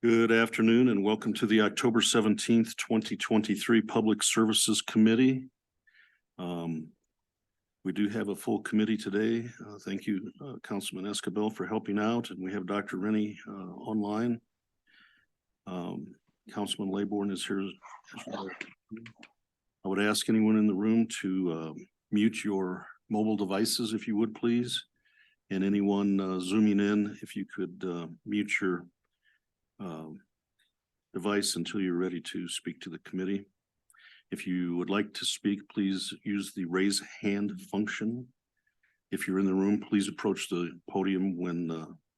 Good afternoon and welcome to the October 17th, 2023 Public Services Committee. We do have a full committee today. Thank you, Councilman Escabel, for helping out, and we have Dr. Rennie online. Councilman Laybourne is here as well. I would ask anyone in the room to mute your mobile devices if you would, please. And anyone zooming in, if you could mute your device until you're ready to speak to the committee. If you would like to speak, please use the raise hand function. If you're in the room, please approach the podium when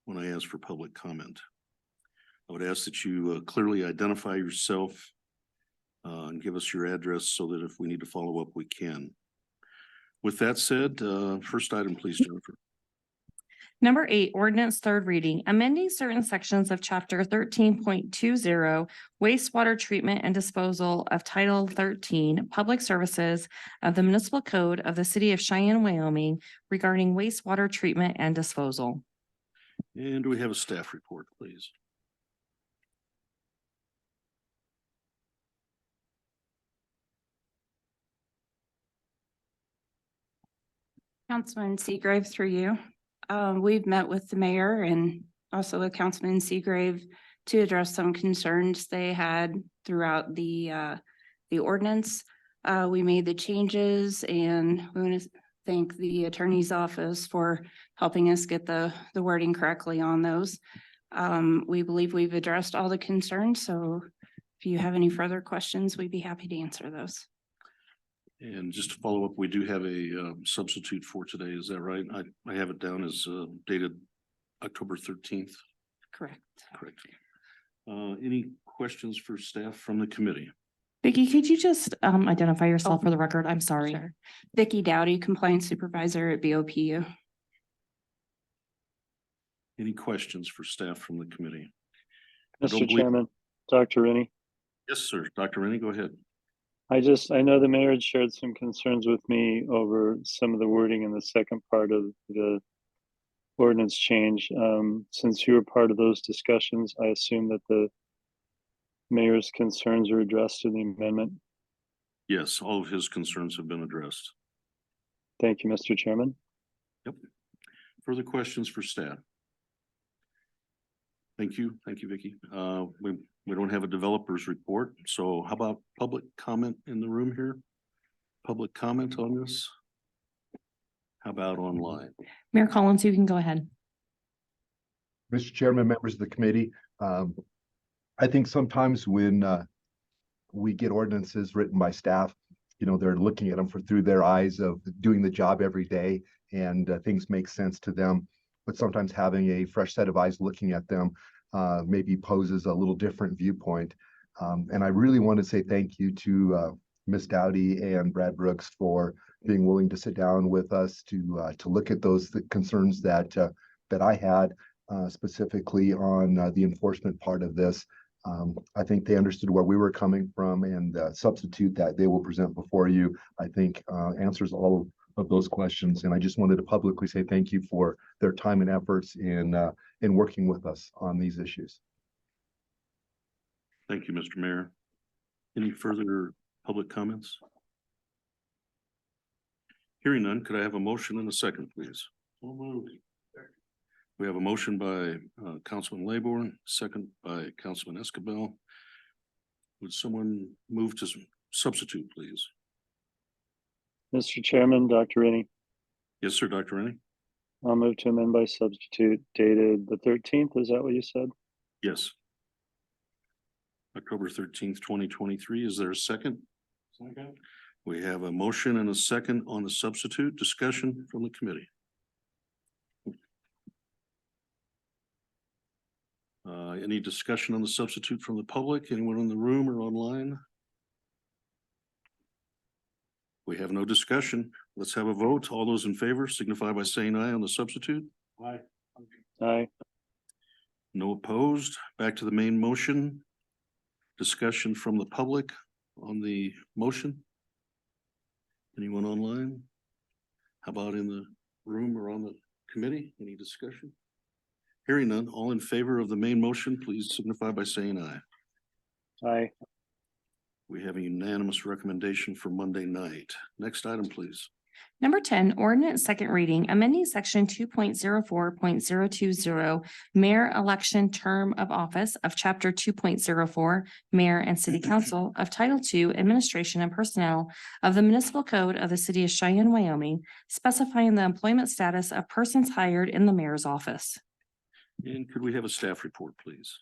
I ask for public comment. I would ask that you clearly identify yourself and give us your address so that if we need to follow up, we can. With that said, first item, please, Jennifer. Number 8, ordinance third reading, amending certain sections of chapter 13.20 wastewater treatment and disposal of title 13 public services of the municipal code of the city of Cheyenne, Wyoming regarding wastewater treatment and disposal. And do we have a staff report, please? Councilman Seagrave, through you. We've met with the mayor and also with Councilman Seagrave to address some concerns they had throughout the ordinance. We made the changes and we want to thank the attorney's office for helping us get the wording correctly on those. We believe we've addressed all the concerns, so if you have any further questions, we'd be happy to answer those. And just to follow up, we do have a substitute for today. Is that right? I have it down as dated October 13th. Correct. Correct. Any questions for staff from the committee? Vicki, could you just identify yourself for the record? I'm sorry. Sure. Vicki Dowdy, Compliance Supervisor at BOPU. Any questions for staff from the committee? Mr. Chairman, Dr. Rennie. Yes, sir. Dr. Rennie, go ahead. I know the mayor had shared some concerns with me over some of the wording in the second part of the ordinance change. Since you were part of those discussions, I assume that the mayor's concerns are addressed in the amendment. Yes, all of his concerns have been addressed. Thank you, Mr. Chairman. Yep. Further questions for staff? Thank you. Thank you, Vicki. We don't have a developer's report, so how about public comment in the room here? Public comment on this? How about online? Mayor Collins, you can go ahead. Mr. Chairman, members of the committee, I think sometimes when we get ordinances written by staff, they're looking at them through their eyes of doing the job every day, and things make sense to them. But sometimes having a fresh set of eyes looking at them maybe poses a little different viewpoint. And I really want to say thank you to Ms. Dowdy and Brad Brooks for being willing to sit down with us to look at those concerns that I had specifically on the enforcement part of this. I think they understood where we were coming from, and the substitute that they will present before you, I think, answers all of those questions. And I just wanted to publicly say thank you for their time and efforts in working with us on these issues. Thank you, Mr. Mayor. Any further public comments? Hearing none, could I have a motion and a second, please? So moved. We have a motion by Councilman Laybourne, second by Councilman Escabel. Would someone move to substitute, please? Mr. Chairman, Dr. Rennie. Yes, sir, Dr. Rennie. I'll move to amend by substitute dated the 13th. Is that what you said? Yes. October 13th, 2023. Is there a second? Second. We have a motion and a second on the substitute. Discussion from the committee. Any discussion on the substitute from the public? Anyone in the room or online? We have no discussion. Let's have a vote. All those in favor signify by saying aye on the substitute. Aye. Aye. No opposed. Back to the main motion. Discussion from the public on the motion. Anyone online? How about in the room or on the committee? Any discussion? Hearing none, all in favor of the main motion, please signify by saying aye. Aye. We have a unanimous recommendation for Monday night. Next item, please. Number 10, ordinance second reading, amending section 2.04.020, mayor election term of office of chapter 2.04, mayor and city council of title II, administration and personnel of the municipal code of the city of Cheyenne, Wyoming, specifying the employment status of persons hired in the mayor's office. And could we have a staff report, please?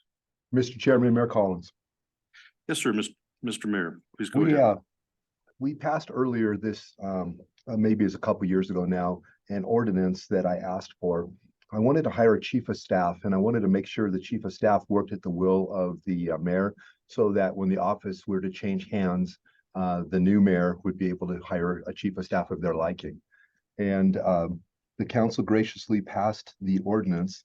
Mr. Chairman, Mayor Collins. Yes, sir, Mr. Mayor, please go ahead. We passed earlier this, maybe it's a couple years ago now, an ordinance that I asked for. I wanted to hire a chief of staff, and I wanted to make sure the chief of staff worked at the will of the mayor, so that when the office were to change hands, the new mayor would be able to hire a chief of staff of their liking. And the council graciously passed the ordinance,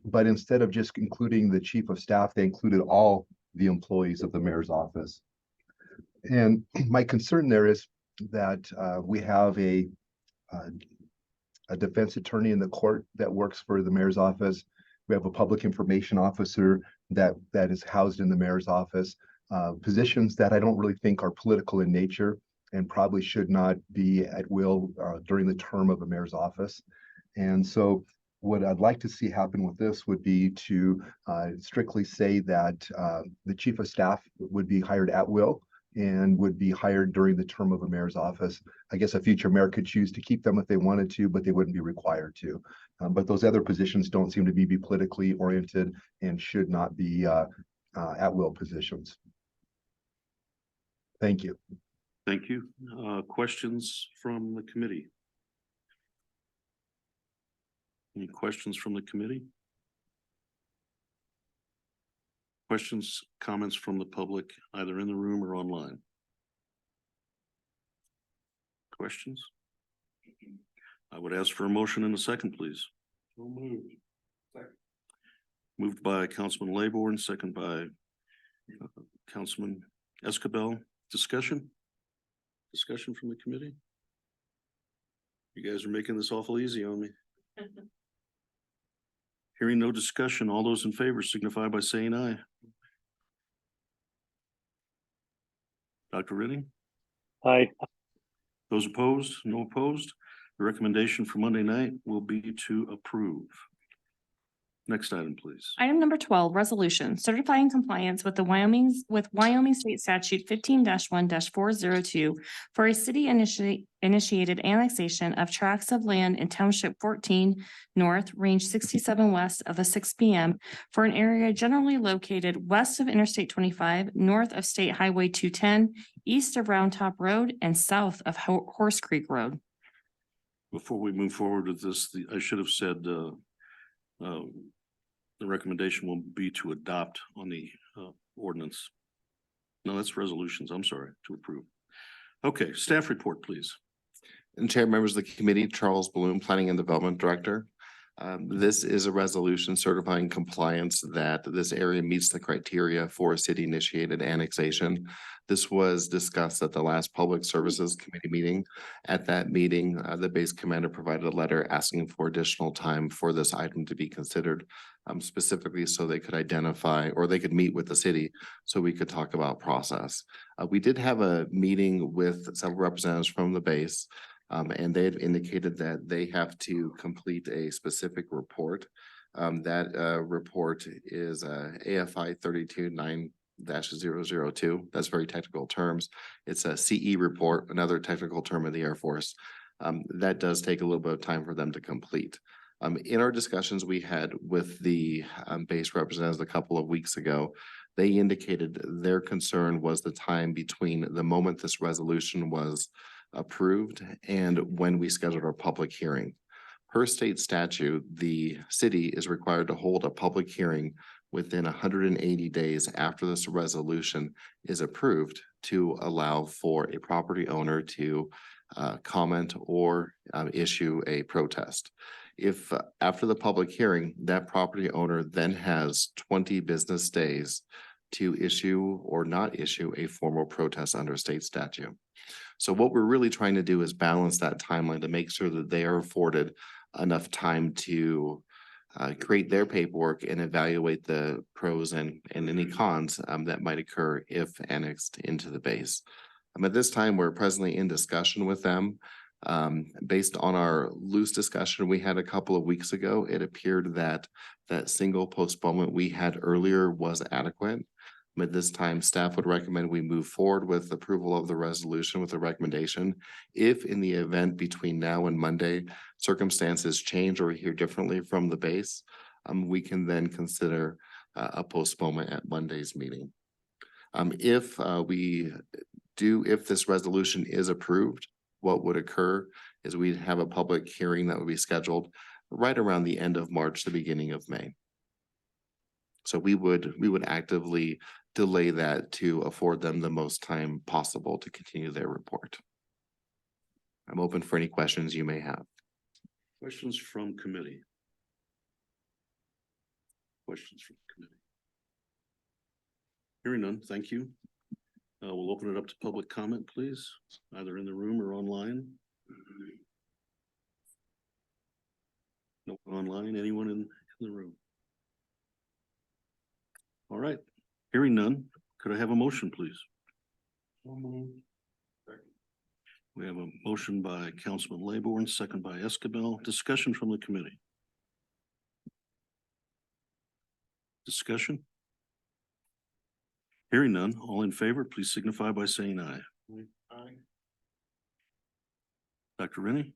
but instead of just including the chief of staff, they included all the employees of the mayor's office. And my concern there is that we have a defense attorney in the court that works for the mayor's office. We have a public information officer that is housed in the mayor's office. Positions that I don't really think are political in nature and probably should not be at will during the term of a mayor's office. And so what I'd like to see happen with this would be to strictly say that the chief of staff would be hired at will and would be hired during the term of a mayor's office. I guess a future mayor could choose to keep them if they wanted to, but they wouldn't be required to. But those other positions don't seem to be politically oriented and should not be at will positions. Thank you. Thank you. Questions from the committee? Any questions from the committee? Questions, comments from the public, either in the room or online? Questions? I would ask for a motion in a second, please. So moved. Moved by Councilman Laybourne, second by Councilman Escabel. Discussion? Discussion from the committee? You guys are making this awful easy on me. Hearing no discussion, all those in favor signify by saying aye. Dr. Riding? Aye. Those opposed? No opposed? The recommendation for Monday night will be to approve. Next item, please. Item number 12, resolution certifying compliance with Wyoming State Statute 15-1-402 for a city initiated annexation of tracts of land in Township 14 North, Range 67 West of the 6 p.m. for an area generally located west of Interstate 25, north of State Highway 210, east of Round Top Road, and south of Horse Creek Road. Before we move forward with this, I should have said the recommendation will be to adopt on the ordinance. No, that's resolutions. I'm sorry, to approve. Okay, staff report, please. And Chair, members of the committee, Charles Bloom, Planning and Development Director. This is a resolution certifying compliance that this area meets the criteria for a city initiated annexation. This was discussed at the last Public Services Committee meeting. At that meeting, the base commander provided a letter asking for additional time for this item to be considered, specifically so they could identify or they could meet with the city so we could talk about process. We did have a meeting with several representatives from the base. And they had indicated that they have to complete a specific report. That report is AFI 32-9-002. That's very technical terms. It's a CE report, another technical term of the Air Force. That does take a little bit of time for them to complete. In our discussions we had with the base representatives a couple of weeks ago, they indicated their concern was the time between the moment this resolution was approved and when we scheduled our public hearing. Per state statute, the city is required to hold a public hearing within 180 days after this resolution is approved to allow for a property owner to comment or issue a protest. If after the public hearing, that property owner then has 20 business days to issue or not issue a formal protest under state statute. So what we're really trying to do is balance that timeline to make sure that they are afforded enough time to create their paperwork and evaluate the pros and any cons that might occur if annexed into the base. At this time, we're presently in discussion with them. Based on our loose discussion we had a couple of weeks ago, it appeared that that single postponement we had earlier was adequate. At this time, staff would recommend we move forward with approval of the resolution with a recommendation. If in the event between now and Monday, circumstances change or we hear differently from the base, we can then consider a postponement at Monday's meeting. If this resolution is approved, what would occur is we'd have a public hearing that would be scheduled right around the end of March, the beginning of May. So we would actively delay that to afford them the most time possible to continue their report. I'm open for any questions you may have. Questions from committee? Questions from committee? Hearing none, thank you. We'll open it up to public comment, please, either in the room or online. No online, anyone in the room? All right, hearing none, could I have a motion, please? We have a motion by Councilman Laybourne, second by Escabel. Discussion from the committee. Discussion? Hearing none, all in favor, please signify by saying aye. Aye. Dr. Rennie?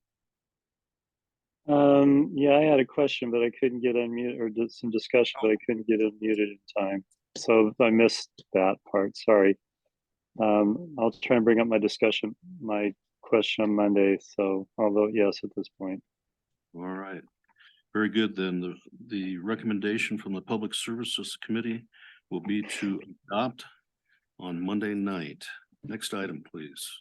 Yeah, I had a question, but I couldn't get unmuted, or did some discussion, but I couldn't get unmuted in time. So I missed that part, sorry. I'll try and bring up my question on Monday, so I'll vote yes at this point. All right, very good. Then the recommendation from the Public Services Committee will be to adopt on Monday night. Next item, please.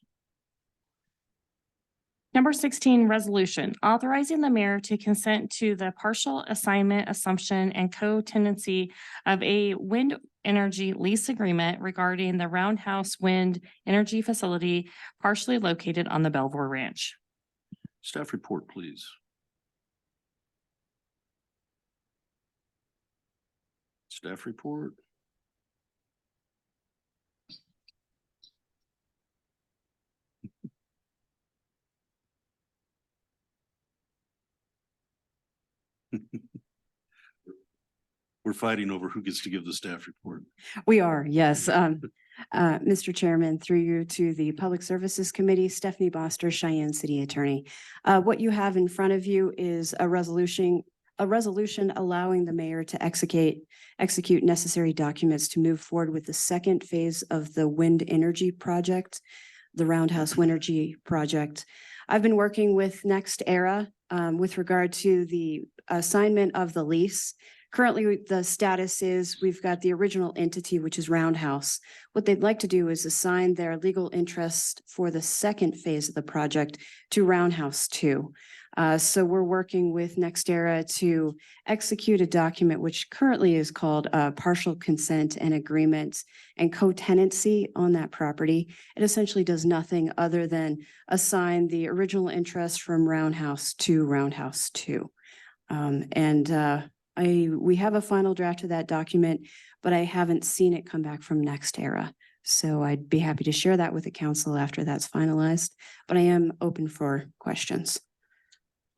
Number 16, resolution authorizing the mayor to consent to the partial assignment, assumption, and co-tenancy of a wind energy lease agreement regarding the Roundhouse Wind Energy Facility partially located on the Belvoir Ranch. Staff report, please. Staff report. We're fighting over who gets to give the staff report. We are, yes. Mr. Chairman, through you to the Public Services Committee, Stephanie Boster, Cheyenne City Attorney. What you have in front of you is a resolution allowing the mayor to execute necessary documents to move forward with the second phase of the wind energy project, the Roundhouse Wind Energy Project. I've been working with NextEra with regard to the assignment of the lease. Currently, the status is we've got the original entity, which is Roundhouse. What they'd like to do is assign their legal interest for the second phase of the project to Roundhouse 2. So we're working with NextEra to execute a document which currently is called partial consent and agreement and co-tenancy on that property. It essentially does nothing other than assign the original interest from Roundhouse to Roundhouse 2. We have a final draft of that document, but I haven't seen it come back from NextEra. So I'd be happy to share that with the council after that's finalized, but I am open for questions.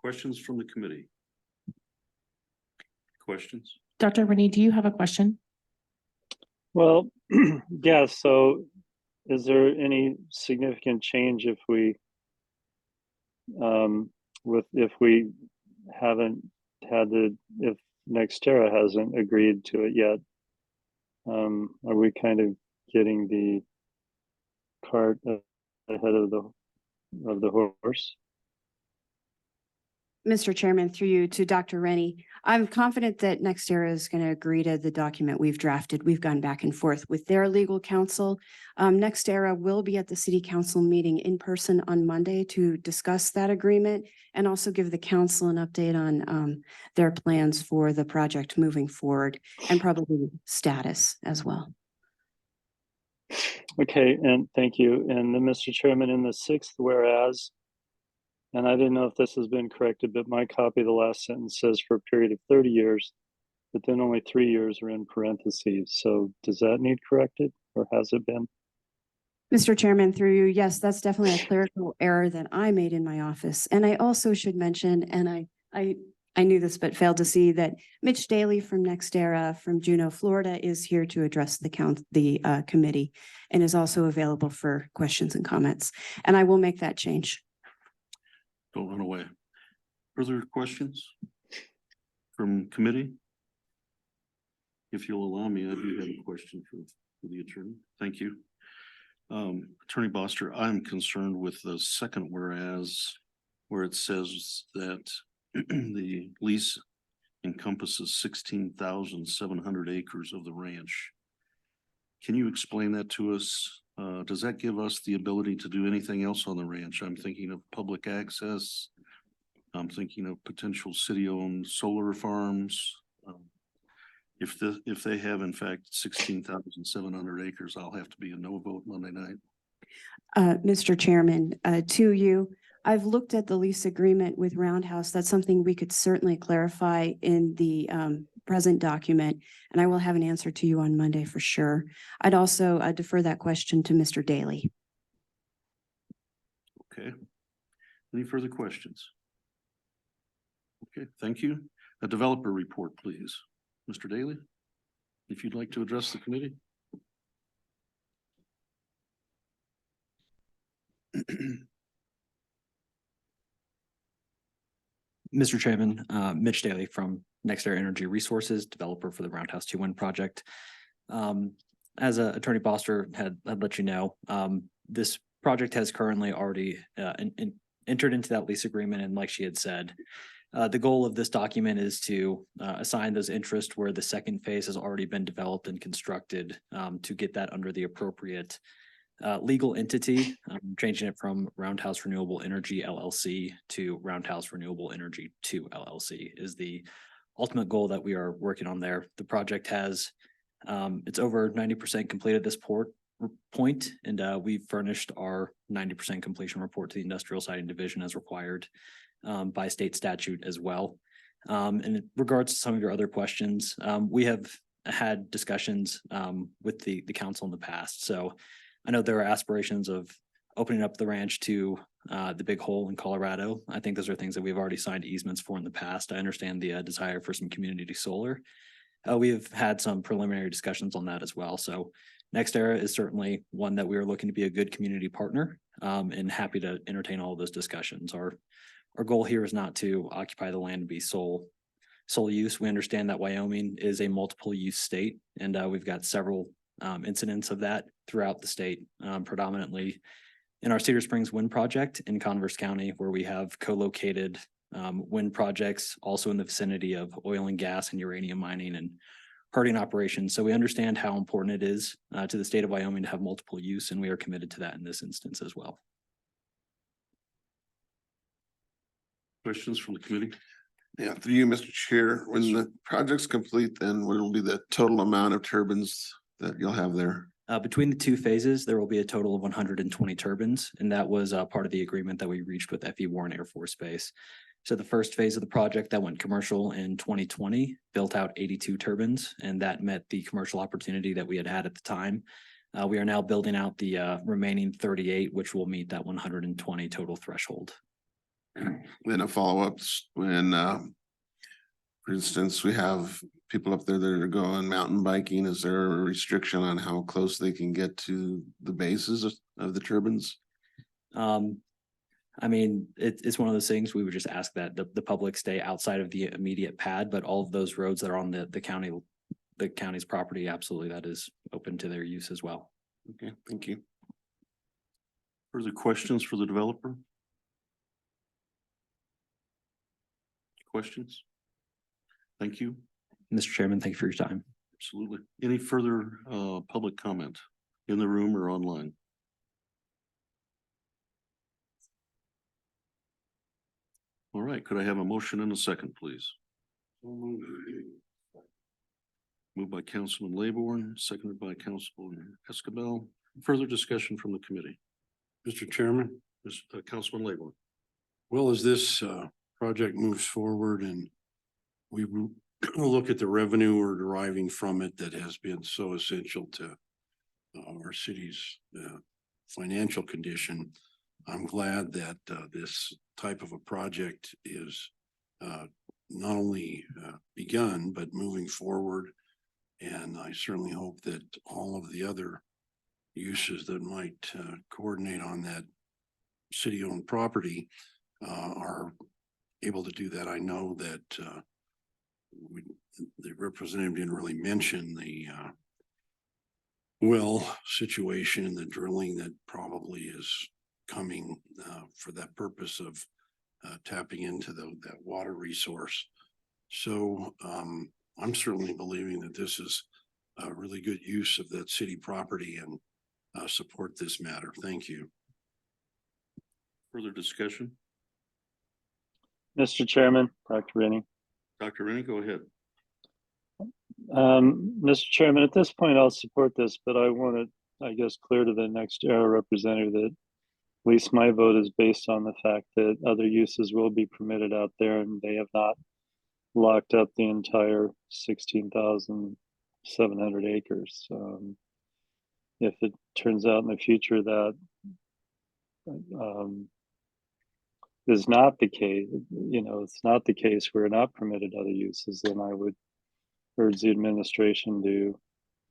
Questions from the committee? Questions? Dr. Rennie, do you have a question? Well, yeah, so is there any significant change if we haven't had if NextEra hasn't agreed to it yet? Are we kind of getting the cart ahead of the horse? Mr. Chairman, through you to Dr. Rennie, I'm confident that NextEra is going to agree to the document we've drafted. We've gone back and forth with their legal counsel. NextEra will be at the city council meeting in person on Monday to discuss that agreement and also give the council an update on their plans for the project moving forward and probably status as well. Okay, and thank you. And then, Mr. Chairman, in the sixth whereas, And I didn't know if this has been corrected, but my copy of the last sentence says for a period of 30 years, but then only 3 years are in parentheses. So does that need corrected or has it been? Mr. Chairman, through you, yes, that's definitely a clerical error that I made in my office. And I also should mention, and I knew this but failed to see that Mitch Daly from NextEra from Juneau, Florida is here to address the committee and is also available for questions and comments. And I will make that change. Don't run away. Further questions from committee? If you'll allow me, I do have a question for the attorney. Thank you. Attorney Boster, I'm concerned with the second whereas, where it says that the lease encompasses 16,700 acres of the ranch. Can you explain that to us? Does that give us the ability to do anything else on the ranch? I'm thinking of public access. I'm thinking of potential city-owned solar farms. If they have in fact 16,700 acres, I'll have to be a no vote Monday night. Mr. Chairman, to you, I've looked at the lease agreement with Roundhouse. That's something we could certainly clarify in the present document, and I will have an answer to you on Monday for sure. I'd also defer that question to Mr. Daly. Okay. Any further questions? Okay, thank you. A developer report, please. Mr. Daly, if you'd like to address the committee. Mr. Chairman, Mitch Daly from NextEra Energy Resources, developer for the Roundhouse 2 Wind project. As Attorney Boster had let you know, this project has currently already entered into that lease agreement, and like she had said, the goal of this document is to assign those interests where the second phase has already been developed and constructed to get that under the appropriate legal entity, changing it from Roundhouse Renewable Energy LLC to Roundhouse Renewable Energy 2 LLC is the ultimate goal that we are working on there. The project has, it's over 90% complete at this point, and we've furnished our 90% completion report to the Industrial Siting Division as required by state statute as well. And in regards to some of your other questions, we have had discussions with the council in the past. So I know there are aspirations of opening up the ranch to the Big Hole in Colorado. I think those are things that we've already signed easements for in the past. I understand the desire for some community solar. We have had some preliminary discussions on that as well. So NextEra is certainly one that we are looking to be a good community partner and happy to entertain all of those discussions. Our goal here is not to occupy the land to be sole use. We understand that Wyoming is a multiple use state, and we've got several incidents of that throughout the state, predominantly in our Cedar Springs wind project in Converse County, where we have co-located wind projects also in the vicinity of oil and gas and uranium mining and herding operations. So we understand how important it is to the state of Wyoming to have multiple use, and we are committed to that in this instance as well. Questions from the committee? Yeah, through you, Mr. Chair, when the project's complete, then what will be the total amount of turbines that you'll have there? Between the two phases, there will be a total of 120 turbines, and that was part of the agreement that we reached with FE Warren Air Force Base. So the first phase of the project that went commercial in 2020 built out 82 turbines, and that met the commercial opportunity that we had at the time. We are now building out the remaining 38, which will meet that 120 total threshold. Then a follow-up when, for instance, we have people up there that are going mountain biking. Is there a restriction on how close they can get to the bases of the turbines? I mean, it's one of those things we would just ask that the public stay outside of the immediate pad, but all of those roads that are on the county's property, absolutely, that is open to their use as well. Okay, thank you. Further questions for the developer? Questions? Thank you. Mr. Chairman, thank you for your time. Absolutely. Any further public comment in the room or online? All right, could I have a motion and a second, please? Moved by Councilman Laybourne, seconded by Councilman Escabel. Further discussion from the committee. Mr. Chairman, Councilman Laybourne. Well, as this project moves forward and we look at the revenue we're deriving from it that has been so essential to our city's financial condition, I'm glad that this type of a project is not only begun, but moving forward. And I certainly hope that all of the other uses that might coordinate on that city-owned property are able to do that. I know that the representative didn't really mention the well situation, the drilling that probably is coming for that purpose of tapping into that water resource. So I'm certainly believing that this is a really good use of that city property and support this matter. Thank you. Further discussion? Mr. Chairman, Dr. Rennie. Dr. Rennie, go ahead. Mr. Chairman, at this point, I'll support this, but I want to, I guess, clear to the next era representative that at least my vote is based on the fact that other uses will be permitted out there and they have not locked up the entire 16,700 acres. If it turns out in the future that is not the case, it's not the case, we're not permitted other uses, then I would urge the administration to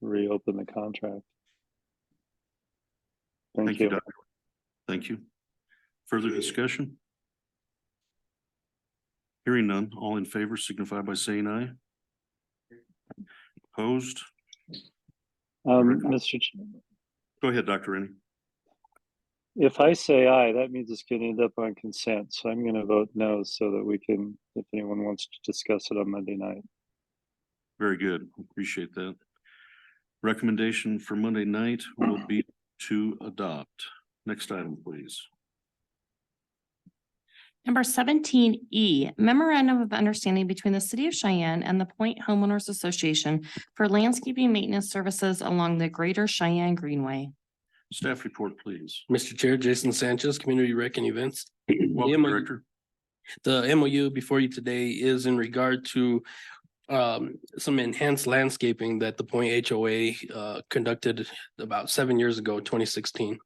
reopen the contract. Thank you. Doctor. Thank you. Further discussion? Hearing none, all in favor signify by saying aye. Opposed? Mr. Go ahead, Dr. Rennie. If I say aye, that means it's going to end up on consent. So I'm going to vote no so that we can, if anyone wants to discuss it on Monday night. Very good. Appreciate that. Recommendation for Monday night will be to adopt. Next item, please. Number 17E, memorandum of understanding between the city of Cheyenne and the Point Homeowners Association for landscaping maintenance services along the Greater Cheyenne Greenway. Staff report, please. Mr. Chair, Jason Sanchez, Community Rec and Events. Welcome, Director. The MOU before you today is in regard to some enhanced landscaping that the Point HOA conducted about 7 years ago, 2016.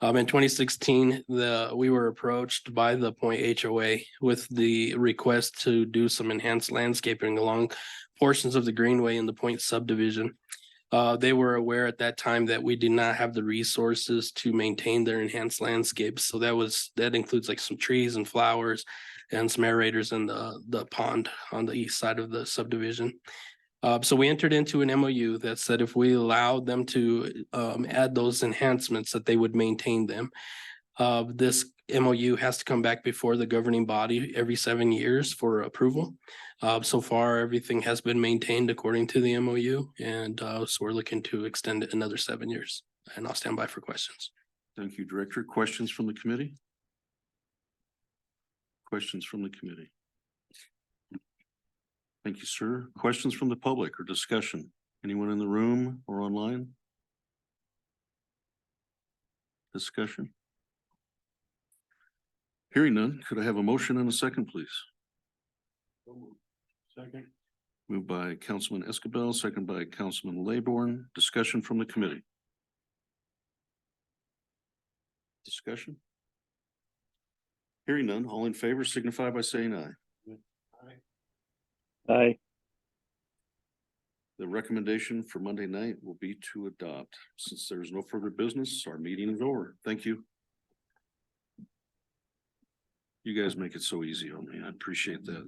In 2016, we were approached by the Point HOA with the request to do some enhanced landscaping along portions of the Greenway in the Point subdivision. They were aware at that time that we did not have the resources to maintain their enhanced landscapes. So that includes like some trees and flowers and some aerators in the pond on the east side of the subdivision. So we entered into an MOU that said if we allowed them to add those enhancements that they would maintain them. This MOU has to come back before the governing body every 7 years for approval. So far, everything has been maintained according to the MOU, and so we're looking to extend it another 7 years. And I'll stand by for questions. Thank you, Director. Questions from the committee? Questions from the committee? Thank you, sir. Questions from the public or discussion? Anyone in the room or online? Discussion? Hearing none, could I have a motion and a second, please? Second. Moved by Councilman Escabel, second by Councilman Laybourne. Discussion from the committee. Discussion? Hearing none, all in favor signify by saying aye. Aye. The recommendation for Monday night will be to adopt. Since there's no further business, our meeting is over. Thank you. You guys make it so easy on me. I appreciate that.